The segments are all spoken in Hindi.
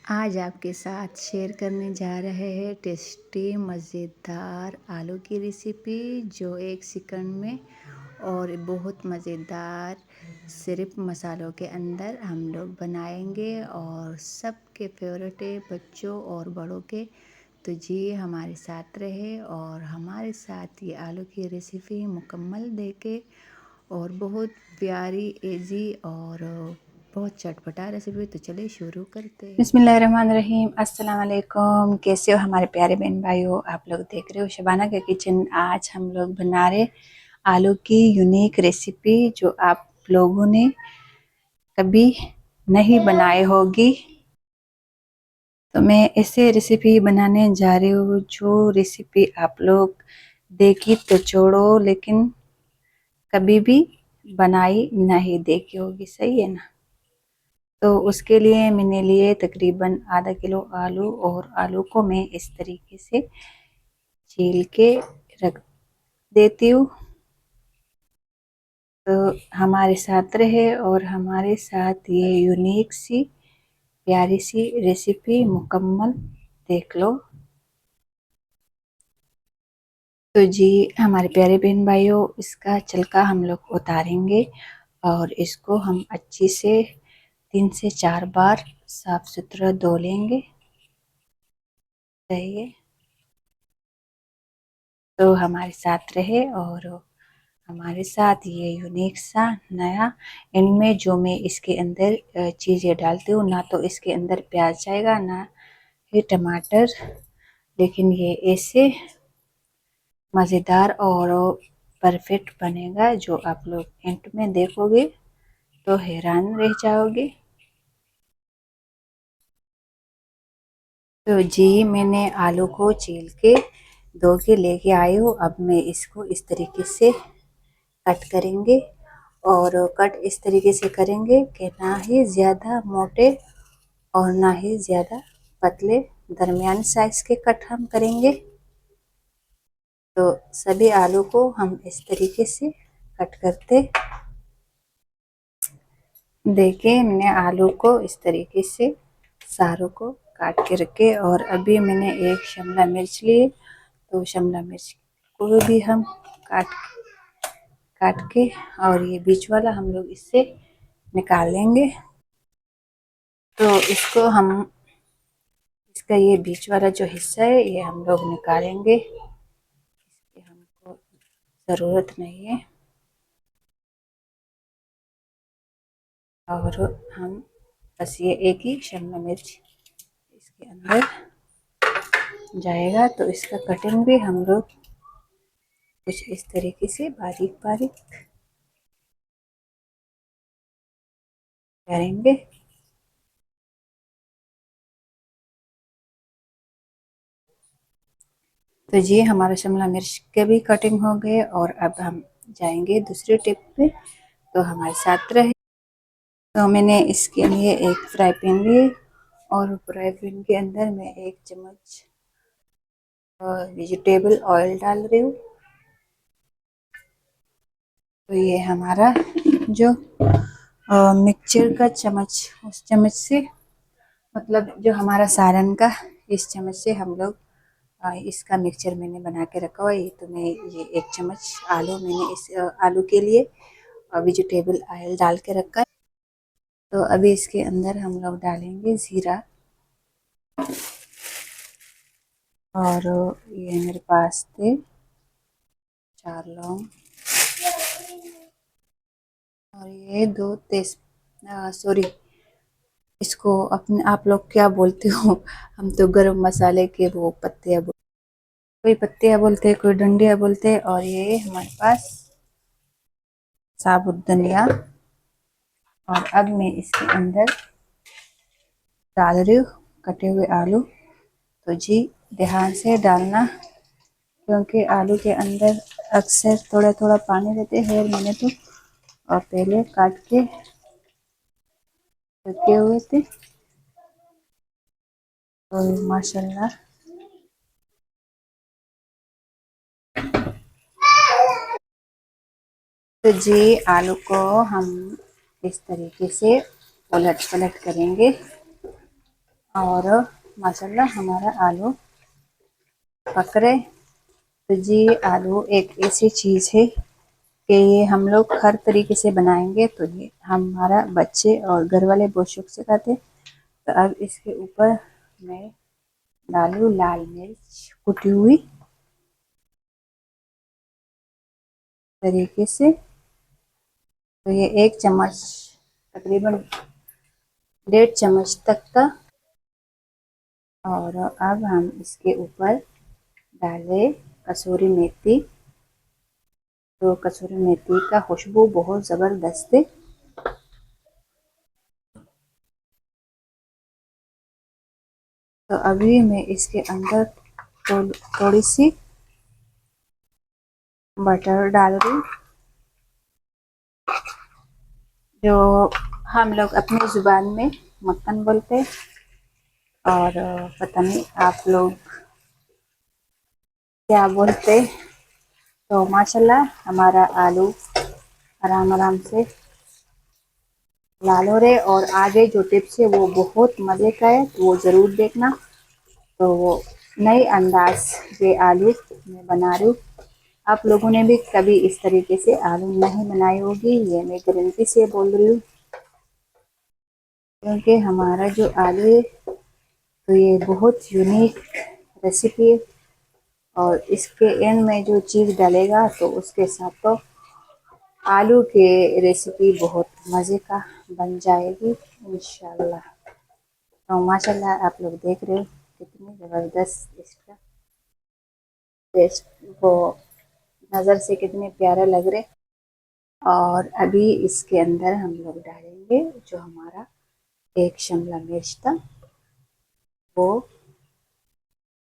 आज आपके साथ शेयर करने जा रहे हैं टेस्टी मज़ेदार आलू की रेसिपी जो 1 सेकंड में और बहुत मज़ेदार सिर्फ मसालों के अंदर हम लोग बनाएंगे और सबके फेवरेट है बच्चों और बड़ों के। तो जी हमारे साथ रहे और हमारे साथ ये आलू की रेसिपी मुकम्मल देखे और बहुत प्यारी इजी और बहुत चटपटा रेसिपी। तो चलिए शुरू करते हैं। बिस्मिल्लाहिर्रहमानिर्रहीम। अस्सलाम वालेकुम। कैसे हो हमारे प्यारे बहन भाइयों? आप लोग देख रहे हो शबाना का किचन। आज हम लोग बना रहे आलू की यूनिक रेसिपी जो आप लोगों ने कभी नहीं बनाए होगी। तो मैं ऐसे रेसिपी बनाने जा रही हूँ जो रेसिपी आप लोग देखी तो छोड़ो लेकिन कभी भी बनाई नहीं देखी होगी। सही है ना? तो उसके लिए मैंने लिए तकरीबन आधा किलो आलू और आलू को मैं इस तरीके से छील के रख देती हूँ। तो हमारे साथ रहे और हमारे साथ ये यूनिक सी प्यारी सी रेसिपी मुकम्मल देख लो। तो जी हमारे प्यारे बहन भाइयों, इसका छिलका हम लोग उतारेंगे और इसको हम अच्छी से 3 से 4 बार साफ सुथरा धो लेंगे। सही है। तो हमारे साथ रहे और हमारे साथ ये यूनिक सा नया इनमें जो मैं इसके अंदर चीज़ें डालती हूँ, ना तो इसके अंदर प्याज जाएगा ना ही टमाटर, लेकिन ये ऐसे मज़ेदार और परफेक्ट बनेगा जो आप लोग एंड में देखोगे तो हैरान रह जाओगे। तो जी मैंने आलू को छील के धो के लेके आई हूँ। अब मैं इसको इस तरीके से कट करेंगे और कट इस तरीके से करेंगे कि ना ही ज़्यादा मोटे और ना ही ज़्यादा पतले, दरमियान साइज के कट हम करेंगे। तो सभी आलू को हम इस तरीके से कट करते देखें। मैंने आलू को इस तरीके से सारों को काट के रखे और अभी मैंने एक शिमला मिर्च लिए। तो शिमला मिर्च को भी हम काट काट के और ये बीच वाला हम लोग इससे निकाल लेंगे। तो इसको हम इसका ये बीच वाला जो हिस्सा है ये हम लोग निकालेंगे, इसकी हमको ज़रूरत नहीं है। और हम बस ये एक ही शिमला मिर्च इसके अंदर जाएगा। तो इसका कटिंग भी हम लोग कुछ इस तरीके से बारीक बारीक करेंगे। तो ये हमारा शिमला मिर्च के भी कटिंग हो गए और अब हम जाएंगे दूसरे टिप पे। तो हमारे साथ रहे। तो मैंने इसके लिए एक फ्राई पैन लिए और फ्राई पैन के अंदर मैं 1 चम्मच वेजिटेबल ऑयल डाल रही हूँ। तो ये हमारा जो मिक्सचर का चम्मच, उस चम्मच से मतलब जो हमारा सालन का इस चम्मच से हम लोग इसका मिक्सचर मैंने बना के रखा हुआ है। तो मैं ये 1 चम्मच आलू मैंने इस आलू के लिए वेजिटेबल ऑयल डाल के रखा है। तो अभी इसके अंदर हम लोग डालेंगे ज़ीरा और ये मेरे पास थे 4 लौंग और ये 2 तेज सॉरी इसको अपने आप लोग क्या बोलते हो, हम तो गरम मसाले के वो पत्तियाँ कोई पत्तियाँ बोलते हैं, कोई डंडियाँ बोलते हैं। और ये हमारे पास साबुत धनिया। और अब मैं इसके अंदर डाल रही हूँ कटे हुए आलू। तो जी ध्यान से डालना क्योंकि आलू के अंदर अक्सर थोड़ा थोड़ा पानी रहते हैं। मैंने तो और पहले काट के रखे हुए थे। तो माशाल्लाह तो जी आलू को हम इस तरीके से उलट पलट करेंगे और माशाल्लाह हमारा आलू पक रहे। तो जी आलू एक ऐसी चीज़ है कि ये हम लोग हर तरीके से बनाएंगे तो ये हमारा बच्चे और घर वाले बहुत शौक से खाते। तो अब इसके ऊपर मैं डालूँ लाल मिर्च कुटी हुई तरीके से। तो ये 1 चम्मच तकरीबन 1.5 चम्मच तक का। और अब हम इसके ऊपर डालें कसूरी मेथी। तो कसूरी मेथी का खुशबू बहुत ज़बरदस्त है। तो अभी मैं इसके अंदर थोड़ी सी बटर डाल रही, जो हम लोग अपनी ज़ुबान में मक्खन बोलते हैं। और पता नहीं आप लोग क्या बोलते। तो माशाल्लाह हमारा आलू आराम आराम से लाल हो रहे। और आगे जो टिप्स है वो बहुत मज़े का है, तो वो ज़रूर देखना। तो वो नए अंदाज के आलू मैं बना रही हूँ। आप लोगों ने भी कभी इस तरीके से आलू नहीं बनाई होगी, ये मैं गारंटी से बोल रही हूँ। क्योंकि हमारा जो आलू है तो ये बहुत यूनिक रेसिपी है। और इसके एंड में जो चीज़ डालेगा तो उसके साथ तो आलू के रेसिपी बहुत मज़े का बन जाएगी इंशाल्लाह। तो माशाल्लाह आप लोग देख रहे हो कितनी ज़बरदस्त इसका टेस्ट वो नज़र से कितने प्यारा लग रहे। और अभी इसके अंदर हम लोग डालेंगे जो हमारा 1 शिमला मिर्च था, वो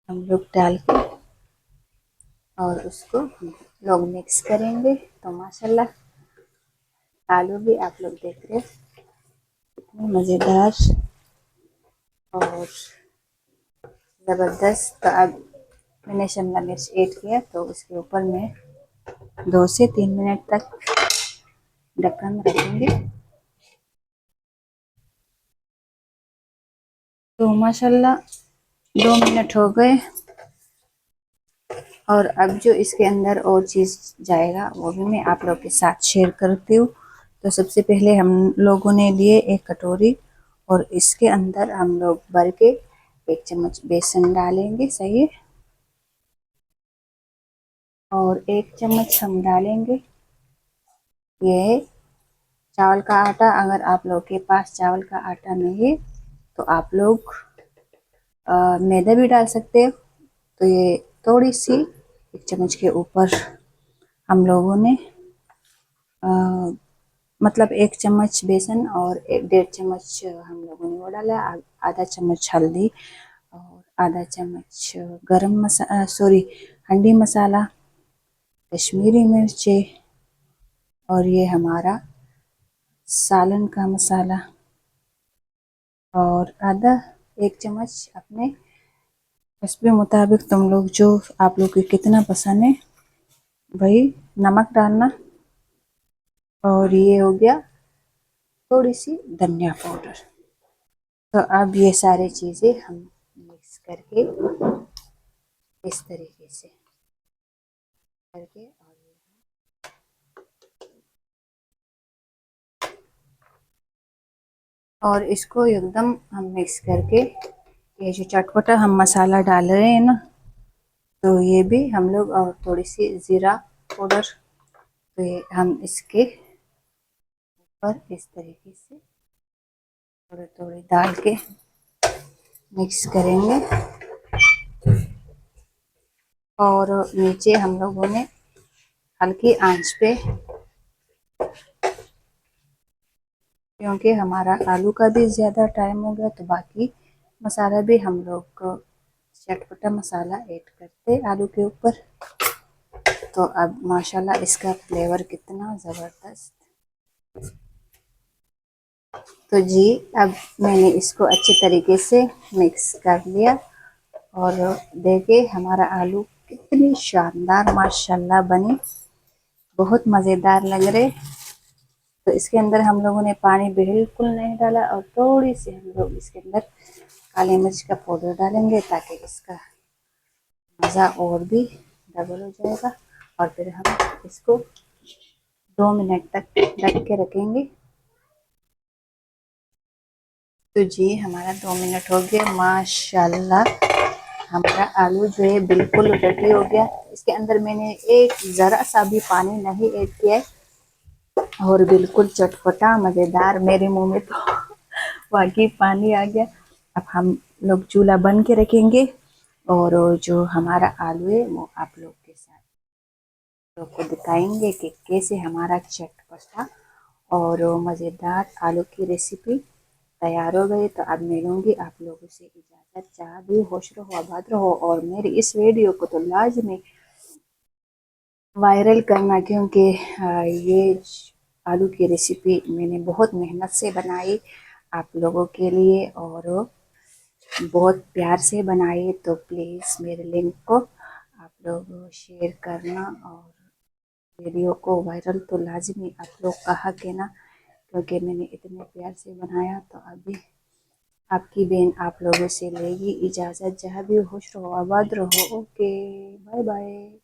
हम लोग डाल के और उसको लोग मिक्स करेंगे। तो माशाल्लाह आलू भी आप लोग देख रहे हो कितनी मज़ेदार और ज़बरदस्त। तो अब मैंने शिमला मिर्च ऐड किया तो उसके ऊपर मैं 2 से 3 मिनट तक ढक्कन रखेंगे। तो माशाल्लाह 2 मिनट हो गए। और अब जो इसके अंदर और चीज़ जाएगा वो भी मैं आप लोग के साथ शेयर करती हूँ। तो सबसे पहले हम लोगों ने लिए एक कटोरी और इसके अंदर हम लोग भर के 1 चम्मच बेसन डालेंगे, सही है। और 1 चम्मच हम डालेंगे ये चावल का आटा। अगर आप लोग के पास चावल का आटा नहीं है तो आप लोग मैदा भी डाल सकते हो। तो ये थोड़ी सी 1 चम्मच के ऊपर हम लोगों ने मतलब 1 चम्मच बेसन और 1.5 चम्मच हम लोगों ने वो डाला। आधा चम्मच हल्दी और आधा चम्मच गरम मसाला, सॉरी हंडी मसाला, कश्मीरी मिर्ची और ये हमारा सालन का मसाला। और आधा 1 चम्मच अपने रेसिपी मुताबिक तुम लोग जो आप लोग को कितना पसंद है भाई नमक डालना। और ये हो गया थोड़ी सी धनिया पाउडर। तो अब ये सारी चीज़ें हम मिक्स करके इस तरीके से करके और इसको एकदम हम मिक्स करके ये जो चटपटा हम मसाला डाल रहे हैं ना, तो ये भी हम लोग और थोड़ी सी ज़ीरा पाउडर, तो ये हम इसके ऊपर इस तरीके से थोड़े थोड़े डाल के मिक्स करेंगे। और नीचे हम लोगों ने हल्की आंच पे, क्योंकि हमारा आलू का भी ज़्यादा टाइम हो गया तो बाकी मसाला भी हम लोग चटपटा मसाला ऐड करते आलू के ऊपर। तो अब माशाल्लाह इसका फ्लेवर कितना ज़बरदस्त। तो जी अब मैंने इसको अच्छे तरीके से मिक्स कर लिया और देखिए हमारा आलू कितनी शानदार माशाल्लाह बनी, बहुत मज़ेदार लग रहे। तो इसके अंदर हम लोगों ने पानी बिल्कुल नहीं डाला और थोड़ी सी हम लोग इसके अंदर काली मिर्च का पाउडर डालेंगे ताकि इसका मज़ा और भी डबल हो जाएगा। और फिर हम इसको 2 मिनट तक ढक के रखेंगे। तो जी हमारा 2 मिनट हो गया। माशाल्लाह हमारा आलू जो है बिल्कुल रेडी हो गया। इसके अंदर मैंने एक ज़रा सा भी पानी नहीं ऐड किया है और बिल्कुल चटपटा मज़ेदार। मेरे मुंह में तो वाकई पानी आ गया। अब हम लोग चूल्हा बंद के रखेंगे और जो हमारा आलू है वो आप लोग के साथ लोग को दिखाएंगे कि कैसे हमारा चटपटा और मज़ेदार आलू की रेसिपी तैयार हो गई। तो अब मिलूंगी आप लोगों से इजाज़त। चाह भी खुश रहो आबाद रहो और मेरी इस वीडियो को तो लाजमी वायरल करना, क्योंकि ये आलू की रेसिपी मैंने बहुत मेहनत से बनाई आप लोगों के लिए और बहुत प्यार से बनाई। तो प्लीज़ मेरे लिंक को आप लोग शेयर करना और वीडियो को वायरल तो लाजमी आप लोग का हक है ना, क्योंकि मैंने इतने प्यार से बनाया। तो अभी आपकी बहन आप लोगों से लेगी इजाज़त। जहाँ भी खुश रहो आबाद रहो। Okay bye bye.